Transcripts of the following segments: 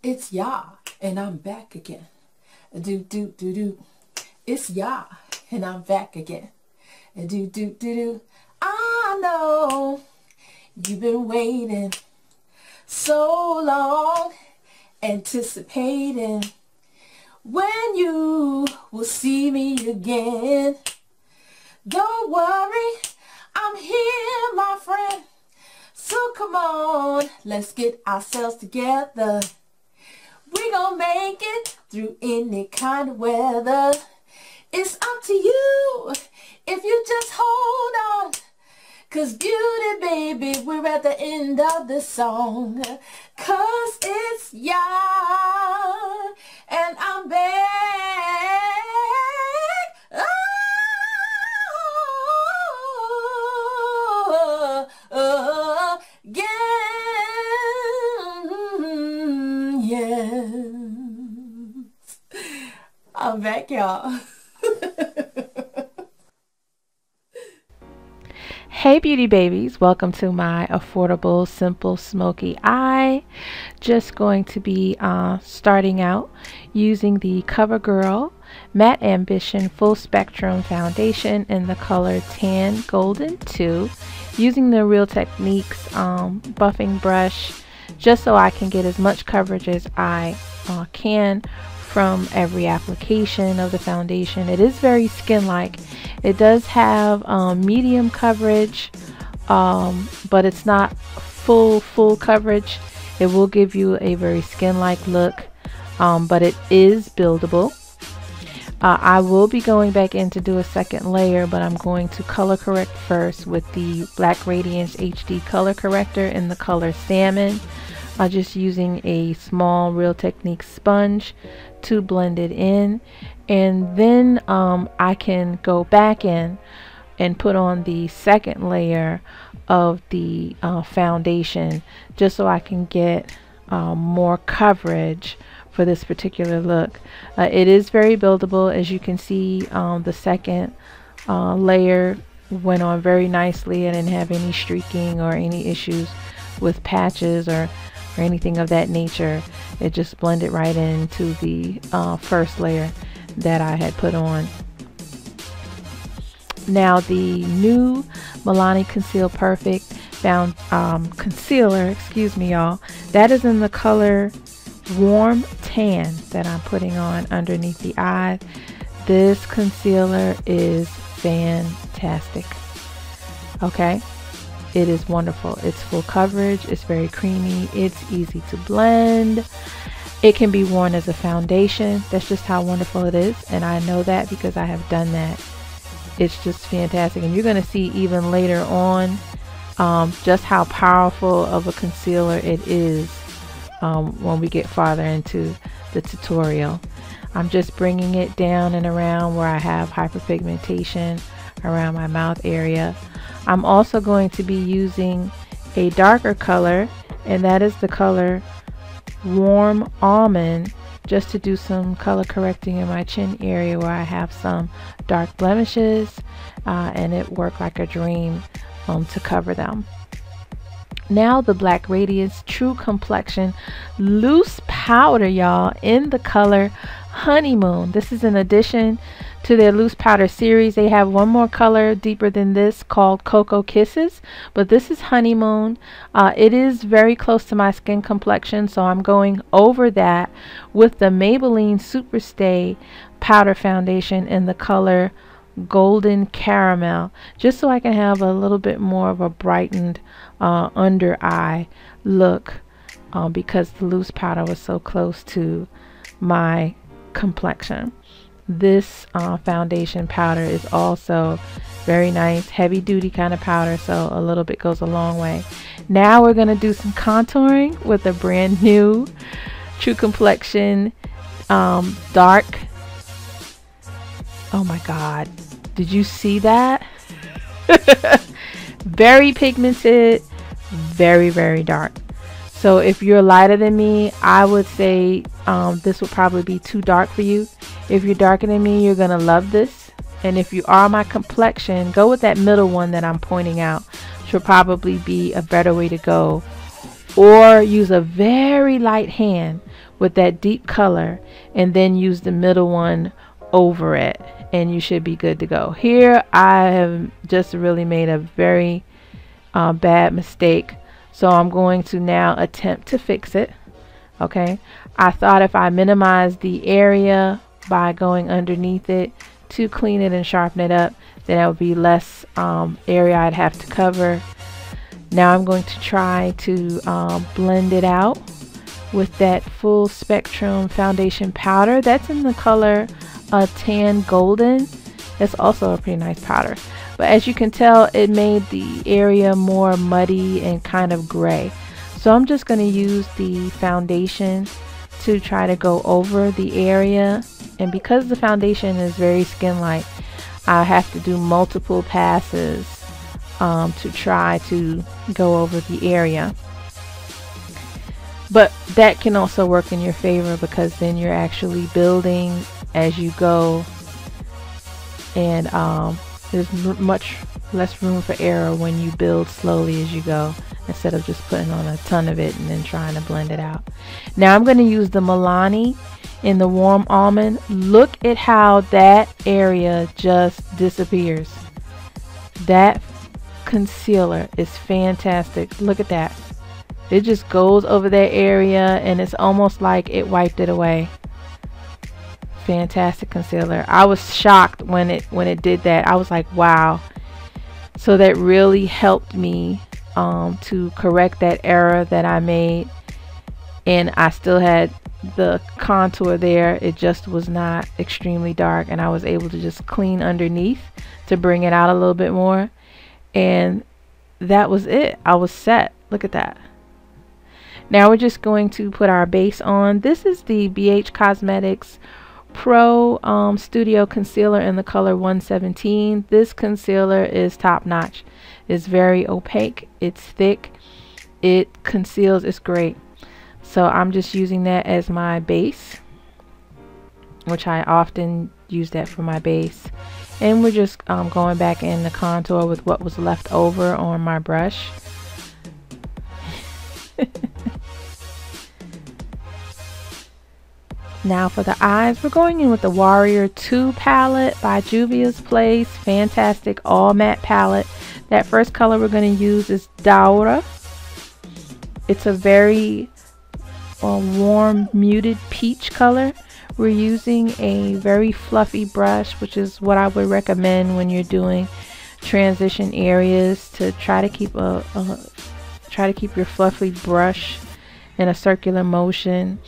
It's Ya, and I'm back again. Do do do do. It's Ya, and I'm back again. Do do do do. I know you've been waiting so long, anticipating when you will see me again. Don't worry, I'm here, my friend. So come on, let's get ourselves together. We gon' make it through any kind of weather. It's up to you if you just hold on. 'Cause beauty, baby, we're at the end of the song. 'Cause it's Ya, and I'm back again. Yes, I'm back, y'all. Hey beauty babies, welcome to my affordable Simple Smokie Eye. Just going to be starting out using the Covergirl Matte Ambition Full Spectrum Foundation in the color Tan Golden 2, using the Real Techniques buffing brush just so I can get as much coverage as I can from every application of the foundation. It is very skin-like. It does have medium coverage, but it's not full coverage. It will give you a very skin-like look, but it is buildable. I will be going back in to do a second layer, but I'm going to color correct first with the Black Radiance HD color corrector in the color Salmon. Just using a small Real Techniques sponge to blend it in, and then I can go back in and put on the second layer of the foundation just so I can get more coverage for this particular look. It is very buildable. As you can see, the second layer went on very nicely. I didn't have any streaking or any issues with patches or anything of that nature. It just blended right into the first layer that I had put on. Now the new Milani Conceal Perfect concealer, excuse me y'all, that is in the color Warm Tan that I'm putting on underneath the eye. This concealer is fantastic. Okay, it is wonderful. It's full coverage, it's very creamy, it's easy to blend. It can be worn as a foundation. That's just how wonderful it is, and I know that because I have done that. It's just fantastic, and you're going to see even later on just how powerful of a concealer it is when we get farther into the tutorial. I'm just bringing it down and around where I have hyperpigmentation around my mouth area. I'm also going to be using a darker color, and that is the color Warm Almond, just to do some color correcting in my chin area where I have some dark blemishes, and it worked like a dream to cover them. Now the Black Radiance True Complexion Loose Powder, y'all, in the color Honeymoon. This is an addition to their loose powder series. They have one more color deeper than this called Cocoa Kisses, but this is Honeymoon. It is very close to my skin complexion, so I'm going over that with the Maybelline Superstay powder foundation in the color Golden Caramel, just so I can have a little bit more of a brightened under eye look, because the loose powder was so close to my complexion. This foundation powder is also very nice, heavy duty kind of powder, so a little bit goes a long way. Now we're going to do some contouring with a brand new True Complexion dark. Oh my god, did you see that? Very pigmented, very dark. So if you're lighter than me, I would say this would probably be too dark for you. If you're darker than me, you're gonna love this. And if you are my complexion, go with that middle one that I'm pointing out, which will probably be a better way to go. Or use a very light hand with that deep color, and then use the middle one over it, and you should be good to go. Here I have just really made a very bad mistake, so I'm going to now attempt to fix it. Okay, I thought if I minimize the area by going underneath it to clean it and sharpen it up, then that would be less area I'd have to cover. Now I'm going to try to blend it out with that full spectrum foundation powder. That's in the color Tan Golden. It's also a pretty nice powder, but as you can tell, it made the area more muddy and kind of gray. So I'm just going to use the foundation to try to go over the area, and because the foundation is very skin-like, I have to do multiple passes to try to go over the area. But that can also work in your favor, because then you're actually building as you go, and there's much less room for error when you build slowly as you go, instead of just putting on a ton of it and then trying to blend it out. Now I'm going to use the Milani in the warm almond. Look at how that area just disappears. That concealer is fantastic. Look at that. It just goes over that area, and it's almost like it wiped it away. Fantastic concealer. I was shocked when it did that. I was like, wow. So that really helped me to correct that error that I made, and I still had the contour there. It just was not extremely dark, and I was able to just clean underneath to bring it out a little bit more, and that was it. I was set. Look at that. Now we're just going to put our base on. This is the BH Cosmetics Pro Studio Concealer in the color 117. This concealer is top notch. It's very opaque, it's thick, it conceals, it's great. So I'm just using that as my base, which I often use that for my base. And we're just going back in the contour with what was left over on my brush. Now for the eyes, we're going in with the Warrior 2 palette by Juvias Place. Fantastic all matte palette. That first color we're going to use is Daura. It's a very warm muted peach color. We're using a very fluffy brush, which is what I would recommend when you're doing transition areas, to try to keep your fluffy brush in a circular motion.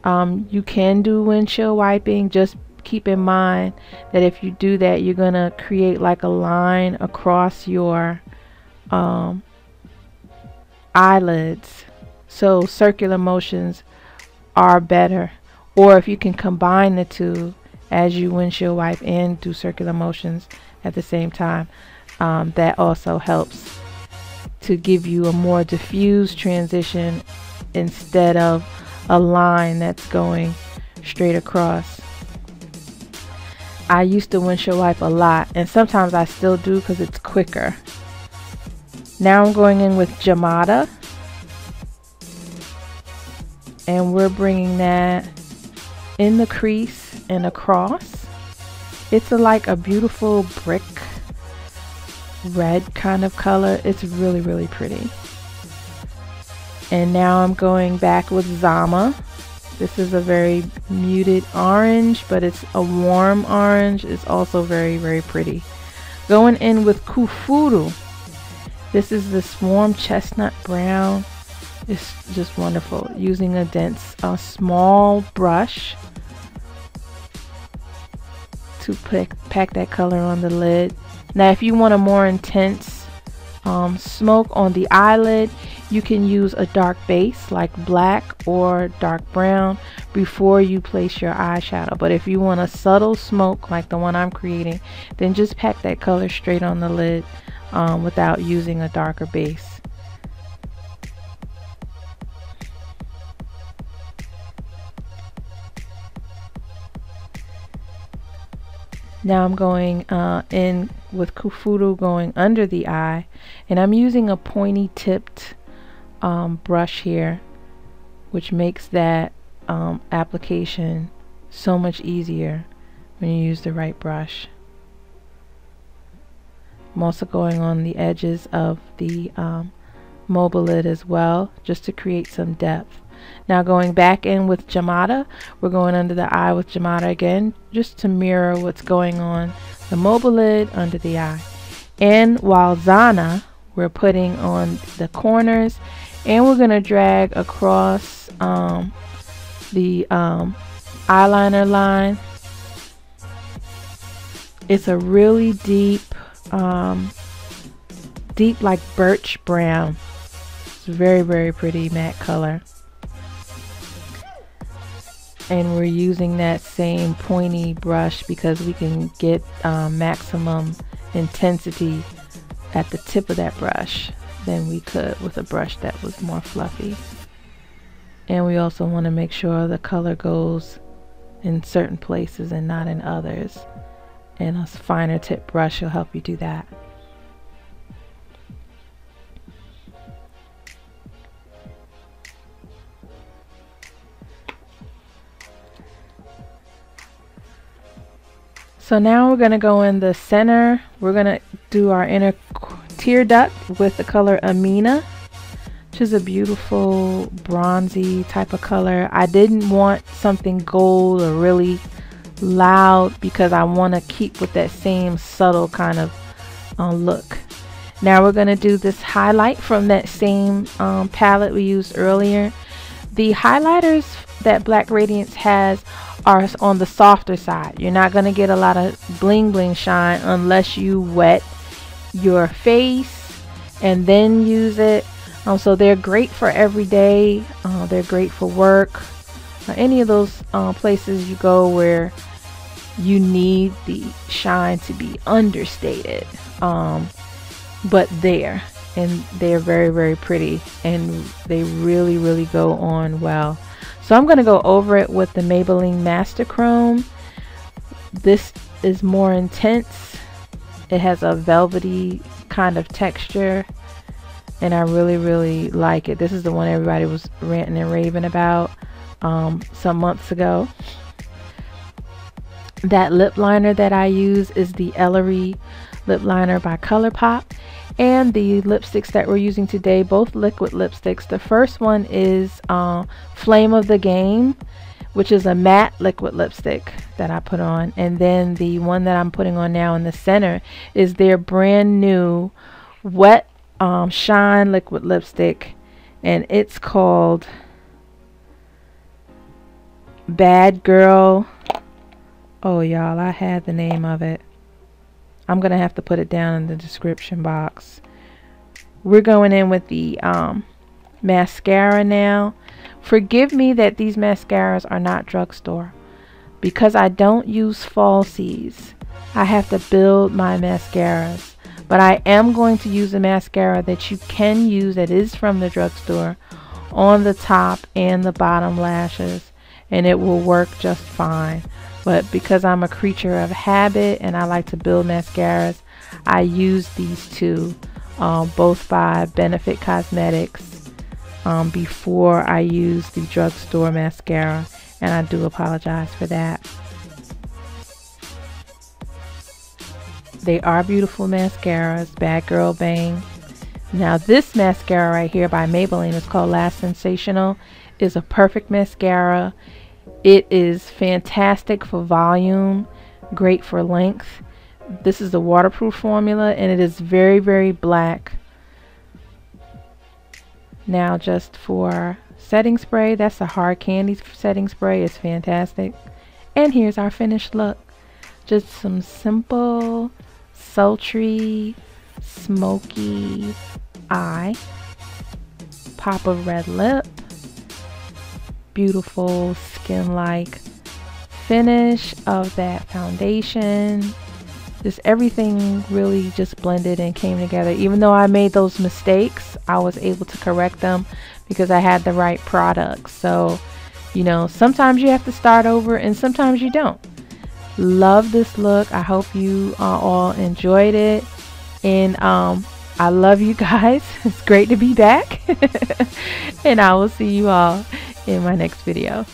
You can do windshield wiping. Just keep in mind that if you do that, you're gonna create like a line across your eyelids. So circular motions are better, or if you can combine the two as you windshield wipe and do circular motions at the same time, that also helps to give you a more diffused transition instead of a line that's going straight across. I used to windshield wipe a lot, and sometimes I still do because it's quicker. Now I'm going in with Jamada, and we're bringing that in the crease and across. It's like a beautiful brick red kind of color. It's really, really pretty. And now I'm going back with Zama. This is a very muted orange, but it's a warm orange. It's also very, very pretty. Going in with Kufuru. This is this warm chestnut brown. It's just wonderful. Using a small brush to pack that color on the lid. Now if you want a more intense smoke on the eyelid, you can use a dark base like black or dark brown before you place your eyeshadow. But if you want a subtle smoke like the one I'm creating, then just pack that color straight on the lid without using a darker base. Now I'm going in with Kufuru, going under the eye, and I'm using a pointy tipped brush here, which makes that application so much easier when you use the right brush. I'm also going on the edges of the mobile lid as well, just to create some depth. Now going back in with Jamada, we're going under the eye with Jamada again, just to mirror what's going on the mobile lid under the eye. And while Zana, we're putting on the corners, and we're going to drag across the eyeliner line. It's a really deep like birch brown. It's very, very pretty matte color. And we're using that same pointy brush because we can get maximum intensity at the tip of that brush than we could with a brush that was more fluffy. And we also want to make sure the color goes in certain places and not in others. And a finer tip brush will help you do that. So now we're going to go in the center. We're going to do our inner Tear-Duct with the color Amina, which is a beautiful bronzy type of color. I didn't want something gold or really loud because I want to keep with that same subtle kind of look. Now we're going to do this highlight from that same palette we used earlier. The highlighters that Black Radiance has are on the softer side. You're not going to get a lot of bling bling shine unless you wet your face and then use it. So they're great for every day. They're great for work, any of those places you go where you need the shine to be understated, but there, and they're very, very pretty, and they really, really go on well. So I'm going to go over it with the Maybelline Masterchrome. This is more intense. It has a velvety kind of texture, and I really, really like it. This is the one everybody was ranting and raving about some months ago. That lip liner that I use is the Ellarie lip liner by Colourpop. And the lipsticks that we're using today, both liquid lipsticks. The first one is Flame of the Game, which is a matte liquid lipstick that I put on. And then the one that I'm putting on now in the center is their brand new Wet Shine liquid lipstick. And it's called Bad Girl. Oh, y'all, I had the name of it. I'm going to have to put it down in the description box. We're going in with the mascara now. Forgive me that these mascaras are not drugstore. Because I don't use falsies, I have to build my mascaras. But I am going to use a mascara that you can use that is from the drugstore on the top and the bottom lashes. And it will work just fine. But because I'm a creature of habit and I like to build mascaras, I use these two, both by Benefit Cosmetics, before I use the drugstore mascara. And I do apologize for that. They are beautiful mascaras, Bad Girl Bang. Now this mascara right here by Maybelline is called Lash Sensaational. Is a perfect mascara. It is fantastic for volume, great for length. This is the waterproof formula and it is very, very black. Now just for setting spray, that's a hard candy setting spray. It's fantastic. And here's our finished look. Just some simple, sultry, smoky eye, pop of red lip, beautiful skin-like finish of that foundation. Just everything really just blended and came together. Even though I made those mistakes, I was able to correct them because I had the right products. So, you know, sometimes you have to start over and sometimes you don't. Love this look. I hope you all enjoyed it. And I love you guys. It's great to be back. And I will see you all in my next video.